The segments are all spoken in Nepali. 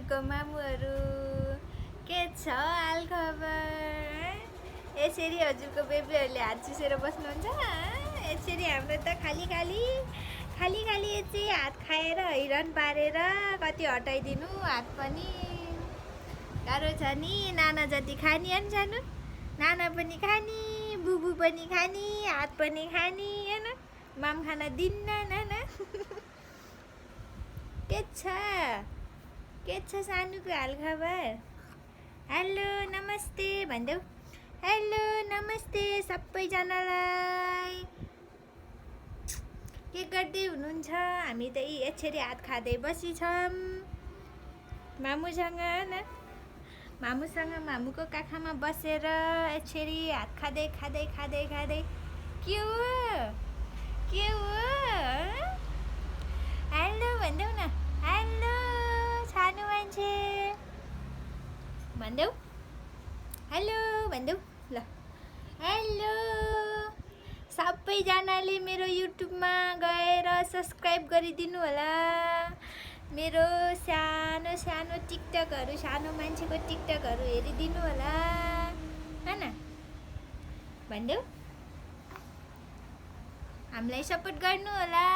हजुरको मामुहरू के छ हालखबर? यसरी हजुरको बेबीहरूले हात चुसेर बस्नुहुन्छ? यसरी हाम्रो त खाली खाली यसरी हात खाएर हैरान पारेर कति हटाइदिनु हात पनि गाह्रो छ नि। नाना जति खानी अनि सानो नाना पनि खानी बुबु पनि खानी हात पनि खानी हैन माम खान दिन्न नाना। के छ सानुको हालखबर? हेलो नमस्ते भन्देऊ। हेलो नमस्ते सबैजनालाई। के गर्दै हुनुहुन्छ? हामी त यसरी हात खाँदै बसिछौँ मामुसँग न। मामुको काखमा बसेर यसरी हात खाँदै के हो हेलो भन्देऊ न। हेलो सानो मान्छे भन्देऊ। हेलो भन्देऊ ल। हेलो सबैजनाले मेरो युट्युबमा गएर सब्सक्राइब गरिदिनु होला। मेरो सानो टिकटकहरू सानो मान्छेको टिकटकहरू हेरिदिनु होला हैन भन्देऊ। हामीलाई सपोर्ट गर्नु होला।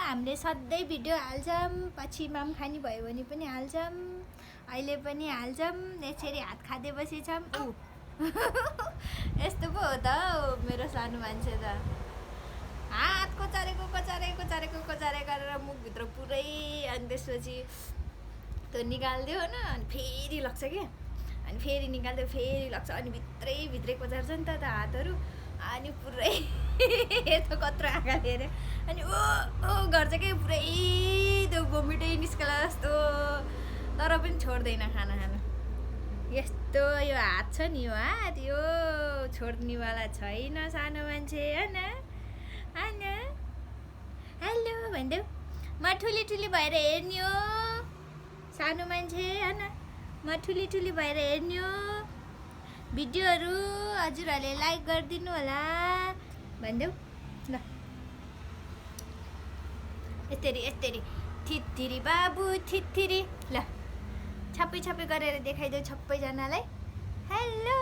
हामीले सधैँ भिडियो हाल्छौँ, पछि माम खानी भयो भने पनि हाल्छौँ, अहिले पनि हाल्छौँ। यसरी हात खाँदै बसेछौँ। यस्तो पो हो त मेरो सानो मान्छे त। हात कोचारेको गरेर मुखभित्र पुरै अनि त्यसपछि त्यो निकाल्दियो न अनि फेरि लाग्छ क्या। अनि फेरि निकाल्दियो फेरि लाग्छ अनि भित्रै कोचार्छ नि त हातहरू अनि पुरै यस्तो कत्रो आँखाले हेऱ्यो अनि ओ गर्छ क्या पुरै त्यो भोमिटै निस्केला जस्तो तर पनि छोड्दैन खाना खानु। यस्तो यो हात छ नि यो हात यो छोड्नेवाला छैन सानो मान्छे हैन। हेलो भन्देऊ। म ठुली भएर हेर्ने हो सानो मान्छे हैन। म ठुली भएर हेर्ने हो। भिडियोहरू हजुरहरूले लाइक गरिदिनु होला भन्देऊ ल। यसरी थित्थिरी बाबु थित्थिरी ल। छप्पै गरेर देखाइदेऊ सबैजनालाई। हेलो